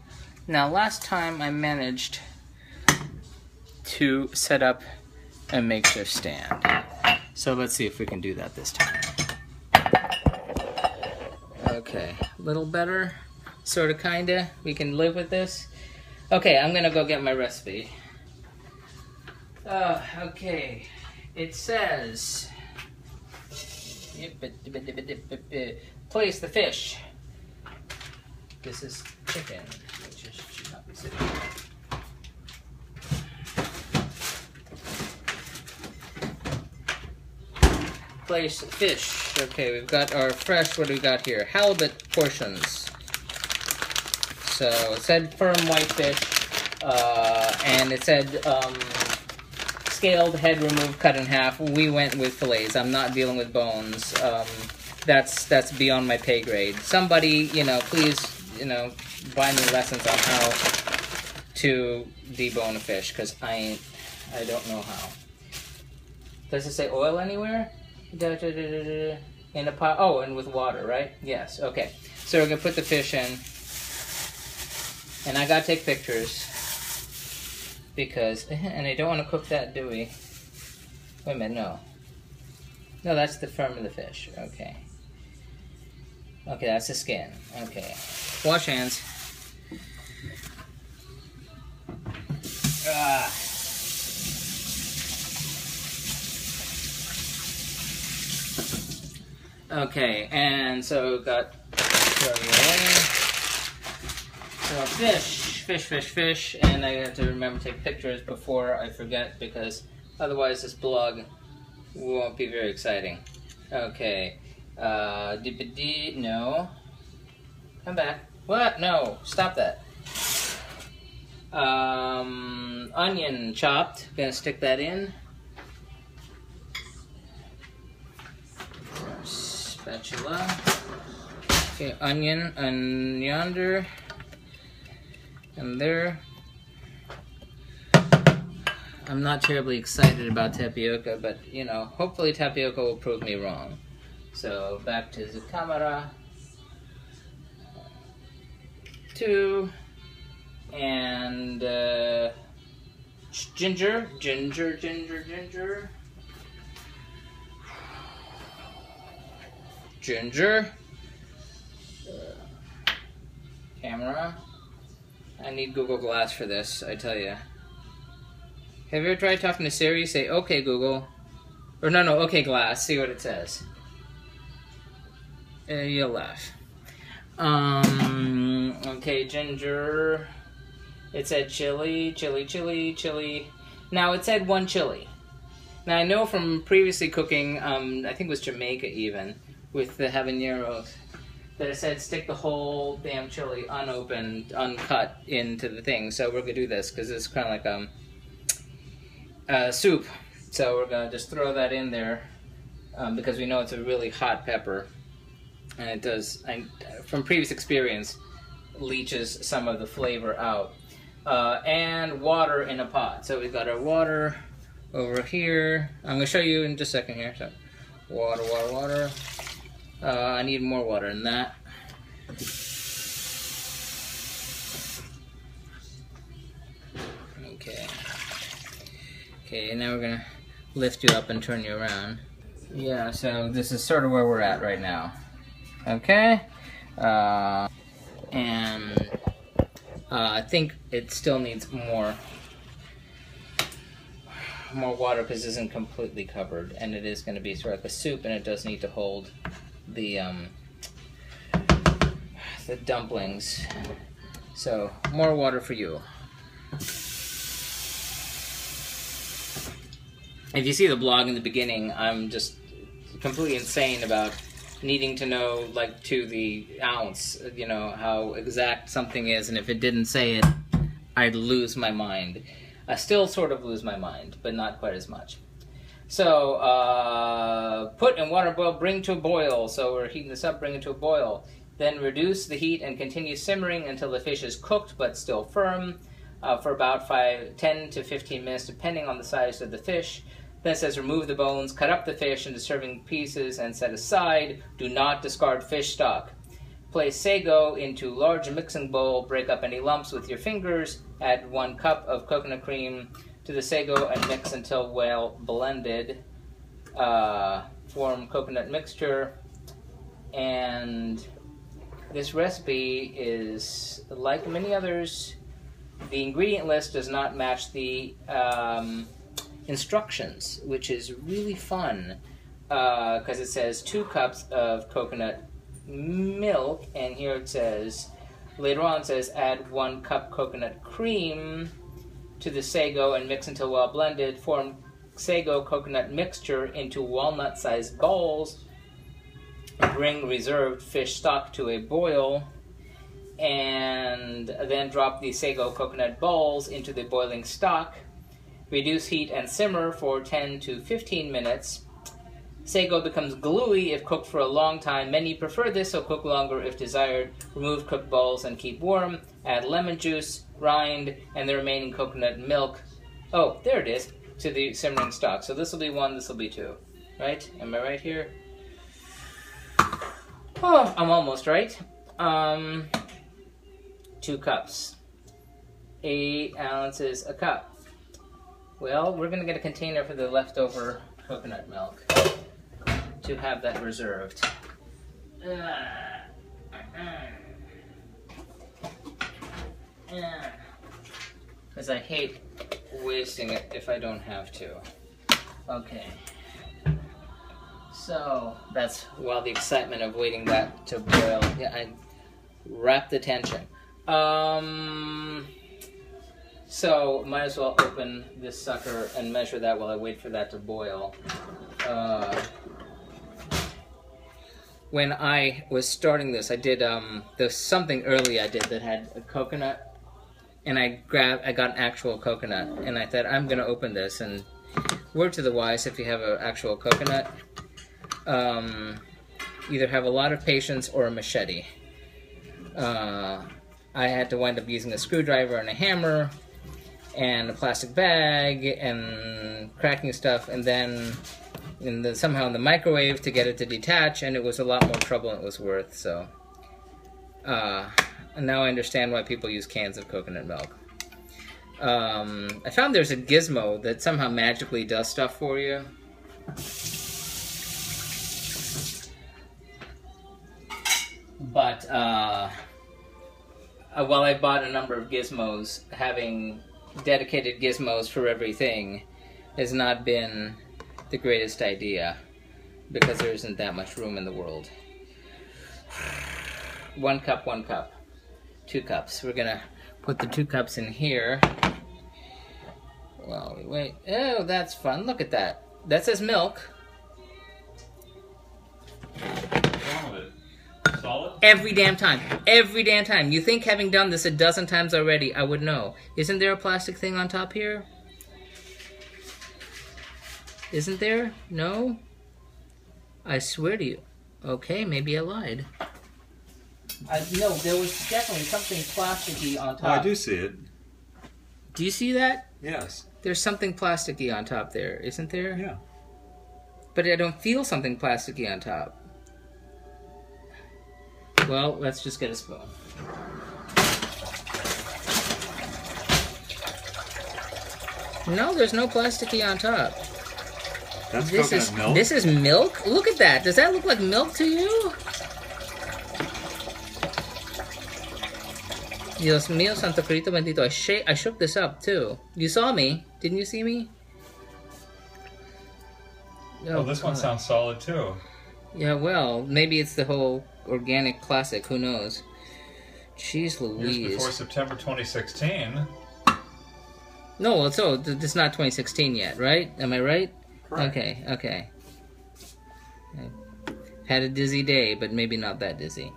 now last time I managed to set up a makeshift stand. So let's see if we can do that this time. Okay, a little better, sort of, kinda. We can live with this. Okay, I'm gonna go get my recipe. Okay, it says, place the fish. This is chicken, which should not be sitting there. Place fish. Okay, we've got our fresh, what do we got here? Halibut portions. So it said firm white fish, and it said scaled, head removed, cut in half. We went with fillets. I'm not dealing with bones. That's beyond my pay grade. Somebody, you know, please, you know, buy me lessons on how to debone a fish, because I don't know how. Does it say oil anywhere? In a pot. Oh, and with water, right? Yes. Okay. So we're gonna put the fish in, and I gotta take pictures because, and I don't want to cook that, do we? Wait a minute. No. No, that's the front of the fish. Okay. Okay, that's the skin. Okay. Wash hands. Ah. Okay, and so we've got fish, and I have to remember to take pictures before I forget, because otherwise this blog won't be very exciting. Okay, no, come back. What? No, stop that. Onion chopped, gonna stick that in. Spatula. Okay, onion and yonder and there. I'm not terribly excited about tapioca, but you know, hopefully tapioca will prove me wrong. So back to the camera. 2 and ginger. Ginger. Camera. I need Google Glass for this, I tell you. Have you ever tried talking to Siri? Say, "Okay, Google." Or no, okay, glass. See what it says. You'll laugh. Okay, ginger. It said chili. Now it said 1 chili. Now I know from previously cooking, I think it was Jamaica even, with the habaneros, that it said stick the whole damn chili unopened, uncut into the thing. So we're gonna do this because it's kind of like soup. So we're gonna just throw that in there because we know it's a really hot pepper, and it does, from previous experience, leaches some of the flavor out. And water in a pot. So we've got our water over here. I'm gonna show you in just a second here. So water. I need more water than that. Okay, now we're gonna lift you up and turn you around. Yeah, so this is sort of where we're at right now. Okay? I think it still needs more water because it isn't completely covered, and it is going to be sort of like a soup, and it does need to hold the dumplings. So more water for you. If you see the blog in the beginning, I'm just completely insane about needing to know, like, to the ounce, you know, how exact something is, and if it didn't say it, I'd lose my mind. I still sort of lose my mind, but not quite as much. So, put in water, boil, bring to a boil. So we're heating this up, bring it to a boil. Then reduce the heat and continue simmering until the fish is cooked but still firm for about 10 to 15 minutes, depending on the size of the fish. Then it says remove the bones, cut up the fish into serving pieces, and set aside. Do not discard fish stock. Place sago into large mixing bowl, break up any lumps with your fingers, add 1 cup of coconut cream to the sago and mix until well blended. Form coconut mixture. And this recipe is, like many others, the ingredient list does not match the instructions, which is really fun because it says 2 cups of coconut milk, and here it says, later on it says add 1 cup coconut cream to the sago and mix until well blended. Form sago coconut mixture into walnut sized balls. Bring reserved fish stock to a boil, and then drop the sago coconut balls into the boiling stock. Reduce heat and simmer for 10 to 15 minutes. Sago becomes gluey if cooked for a long time. Many prefer this, so cook longer if desired. Remove cooked balls and keep warm. Add lemon juice, rind, and the remaining coconut milk. Oh, there it is, to the simmering stock. So this will be 1, this will be 2. Right? Am I right here? Oh, I'm almost right. 2 cups. 8 ounces a cup. Well, we're going to get a container for the leftover coconut milk to have that reserved. Because I hate wasting it if I don't have to. Okay. So, that's while the excitement of waiting that to boil. Yeah, I wrap the tension. So, might as well open this sucker and measure that while I wait for that to boil. When I was starting this, I did, there's something early I did that had a coconut, and I got an actual coconut, and I thought, I'm going to open this, and word to the wise, if you have an actual coconut, either have a lot of patience or a machete. I had to wind up using a screwdriver and a hammer, and a plastic bag, and cracking stuff, and then somehow in the microwave to get it to detach, and it was a lot more trouble than it was worth, so. And now I understand why people use cans of coconut milk. I found there's a gizmo that somehow magically does stuff for you. But, while I bought a number of gizmos, having dedicated gizmos for everything has not been the greatest idea because there isn't that much room in the world. 1 cup, 1 cup. 2 cups. We're gonna put the 2 cups in here. While we wait. Oh, that's fun. Look at that. That says milk. What's wrong with it? Solid? Every damn time. Every damn time. You think having done this a dozen times already, I would know. Isn't there a plastic thing on top here? Isn't there? No? I swear to you. Okay, maybe I lied. No, there was definitely something plasticky on top. Oh, I do see it. Do you see that? Yes. There's something plasticky on top there, isn't there? Yeah. But I don't feel something plasticky on top. Well, let's just get a spoon. No, there's no plasticky on top. That's coconut milk? This is milk? Look at that. Does that look like milk to you? Dios mío, Santo Cristo bendito. I shook this up too. You saw me. Didn't you see me? Oh, this one sounds solid too. Yeah, well, maybe it's the whole organic classic. Who knows? Jeez Louise. Years before September 2016. No, well, so it's not 2016 yet, right? Am I right? Correct. Okay, okay. I had a dizzy day, but maybe not that dizzy.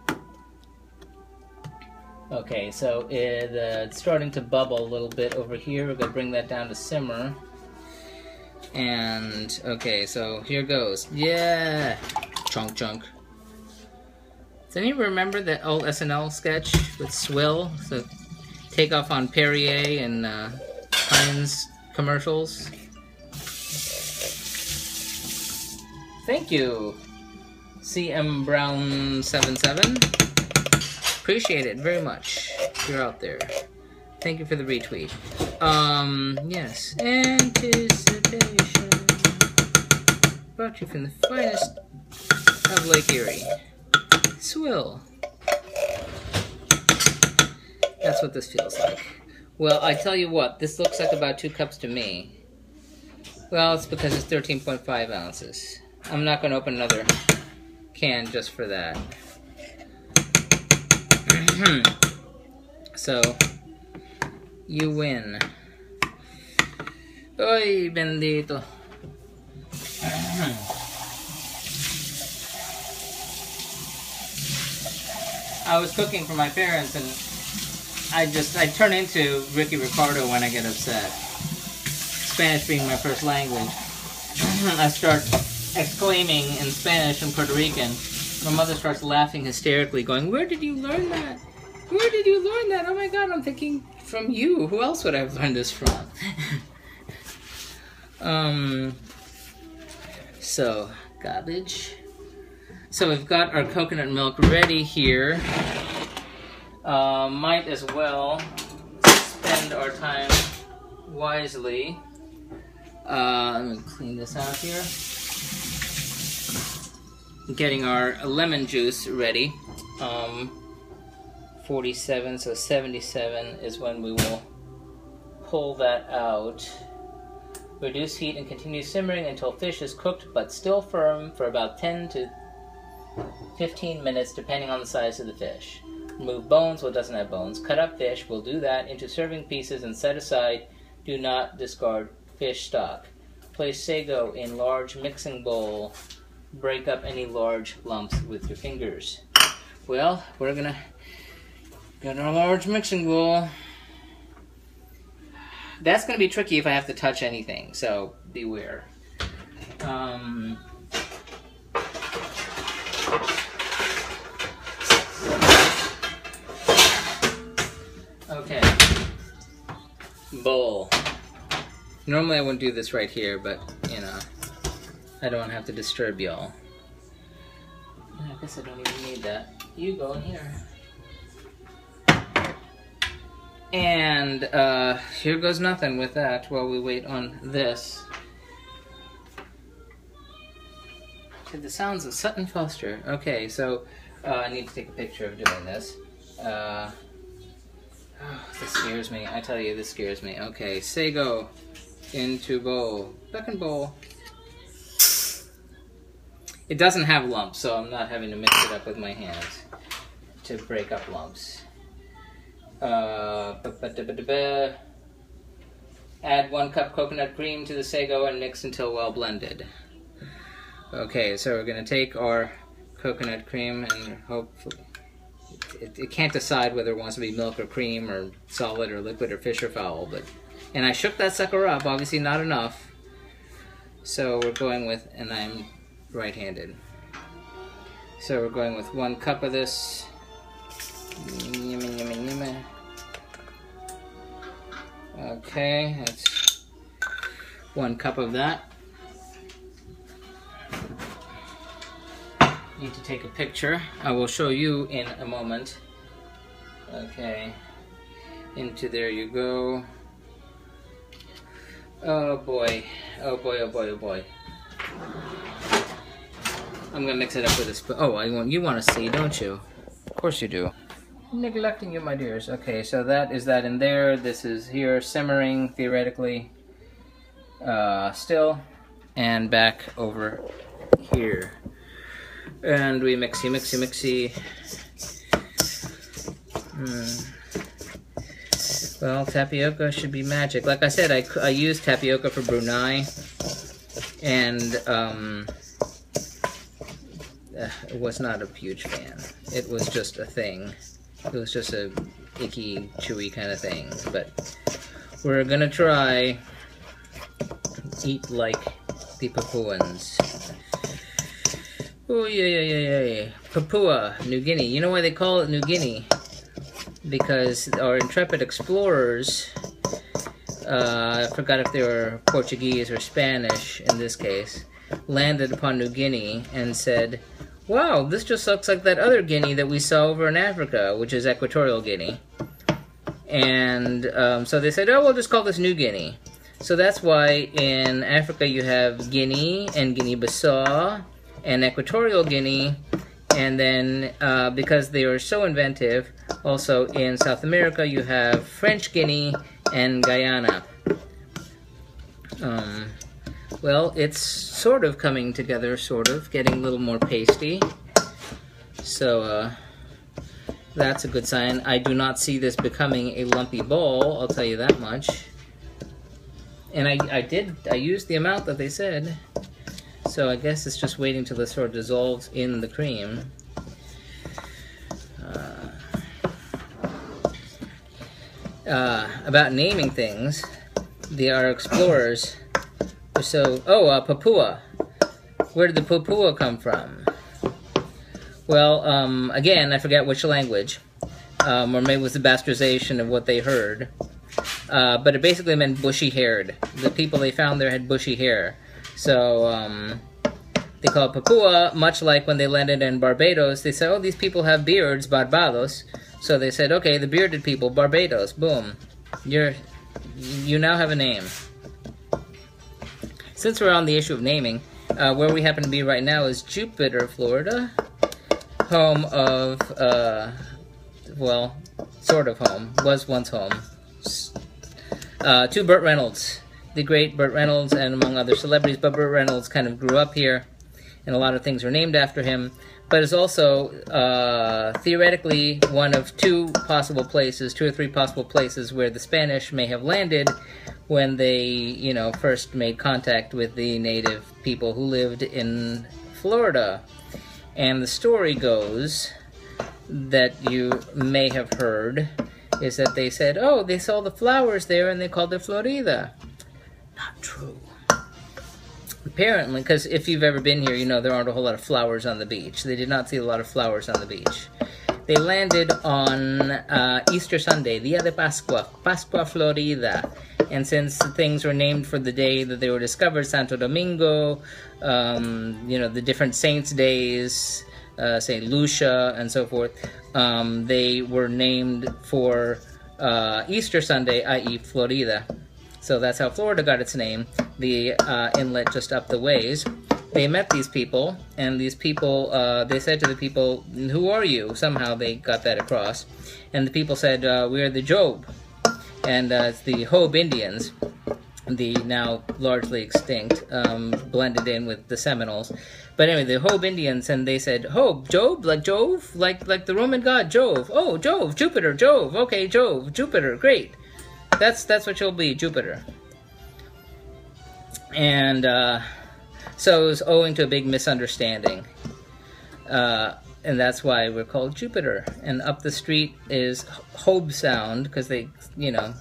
Okay, so it's starting to bubble a little bit over here. We're going to bring that down to simmer. And, okay, so here goes. Yeah! Chunk, chunk. Does anyone remember that old SNL sketch with Swill? So, Takeoff on Perrier and Heinz commercials? Thank you, CM Brown 77. Appreciate it very much. You're out there. Thank you for the retweet. Yes. Anticipation. Brought you from the finest of Lake Erie. Swill. That's what this feels like. Well, I tell you what, this looks like about 2 cups to me. Well, it's because it's 13.5 ounces. I'm not going to open another can just for that. So, you win. Ay, bendito. I was cooking for my parents and I turn into Ricky Ricardo when I get upset. Spanish being my first language. I start exclaiming in Spanish and Puerto Rican. My mother starts laughing hysterically, going, "Where did you learn that? Where did you learn that? Oh my God," I'm thinking, from you. Who else would I have learned this from? So, garbage. So we've got our coconut milk ready here. Might as well spend our time wisely. Let me clean this out here. Getting our lemon juice ready. 47, so 77 is when we will pull that out. Reduce heat and continue simmering until fish is cooked but still firm for about 10 to 15 minutes depending on the size of the fish. Remove bones, well, it doesn't have bones. Cut up fish, we'll do that, into serving pieces and set aside. Do not discard fish stock. Place sago in large mixing bowl. Break up any large lumps with your fingers. Well, we're gonna get our large mixing bowl. That's gonna be tricky if I have to touch anything, so beware. Okay. Bowl. Normally I wouldn't do this right here, but, you know, I don't have to disturb y'all. I guess I don't even need that. You go in here. And here goes nothing with that while we wait on this. To the sounds of Sutton Foster. Okay, so I need to take a picture of doing this. Oh, this scares me. I tell you, this scares me. Okay, sago into bowl. Second bowl. It doesn't have lumps, so I'm not having to mix it up with my hands to break up lumps. Add 1 cup coconut cream to the sago and mix until well blended. Okay, so we're going to take our coconut cream and hopefully... It can't decide whether it wants to be milk or cream or solid or liquid or fish or fowl, but... And I shook that sucker up, obviously not enough. So we're going with... And I'm right-handed. So we're going with 1 cup of this. Okay, that's 1 cup of that. Need to take a picture. I will show you in a moment. Okay, into there you go. Oh boy, oh boy, oh boy, oh boy. I'm gonna mix it up with a spoon. Oh, you want to see, don't you? Of course you do. Neglecting you, my dears. Okay, so that is that in there. This is here simmering, theoretically, still, and back over here. And we mixy, mixy, mixy. Well, tapioca should be magic. Like I said, I used tapioca for Brunei, and was not a huge fan. It was just a thing. It was just a icky, chewy kind of thing. But we're gonna try eat like the Papuans. Oh yeah. Papua New Guinea. You know why they call it New Guinea? Because our intrepid explorers, I forgot if they were Portuguese or Spanish in this case, landed upon New Guinea and said, wow, this just looks like that other Guinea that we saw over in Africa, which is Equatorial Guinea. And so they said, oh, we'll just call this New Guinea. So that's why in Africa you have Guinea and Guinea-Bissau and Equatorial Guinea. And then because they were so inventive, also in South America you have French Guinea and Guyana. Well, it's sort of coming together, sort of, getting a little more pasty. So, that's a good sign. I do not see this becoming a lumpy ball, I'll tell you that much. And I used the amount that they said. So I guess it's just waiting till this sort of dissolves in the cream. About naming things, our explorers... So, Papua. Where did the Papua come from? Well, again, I forget which language, or maybe it was the bastardization of what they heard, but it basically meant bushy-haired. The people they found there had bushy hair. So, they call it Papua, much like when they landed in Barbados, they said, oh, these people have beards, Barbados. So they said, okay, the bearded people, Barbados, boom. You now have a name. Since we're on the issue of naming, where we happen to be right now is Jupiter, Florida. Home of, well, sort of home. Was once home. To Burt Reynolds. The great Burt Reynolds, and among other celebrities. But Burt Reynolds kind of grew up here, and a lot of things are named after him. But it's also, theoretically, one of 2 possible places, 2 or 3 possible places where the Spanish may have landed when they, first made contact with the native people who lived in Florida. And the story goes that you may have heard is that they said, oh, they saw the flowers there and they called it Florida. Not true. Apparently, because if you've ever been here, you know there aren't a whole lot of flowers on the beach. They did not see a lot of flowers on the beach. They landed on Easter Sunday, Dia de Pascua, Pascua Florida. And since things were named for the day that they were discovered, Santo Domingo, the different saints' days, St. Lucia, and so forth, they were named for Easter Sunday, i.e. Florida. So that's how Florida got its name, the inlet just up the ways. They met these people, and these people, they said to the people, who are you? Somehow they got that across. And the people said, we are the Job. And it's the Hobe Indians. the now largely extinct, blended in with the Seminoles. But anyway, the Job Indians, and they said, Job, Job, like Jove, like the Roman god Jove. Oh, Jove, Jupiter, Jove. Okay, Jove, Jupiter, great. That's what you'll be, Jupiter. And so it was owing to a big misunderstanding. And that's why we're called Jupiter. And up the street is Hobe Sound, because they, you know,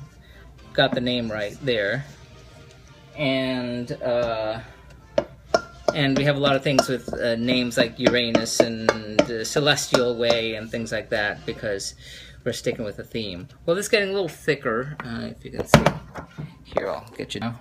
got the name right there. And we have a lot of things with names like Uranus and Celestial Way and things like that, because we're sticking with the theme. Well, this is getting a little thicker, if you can see. Here, I'll get you now.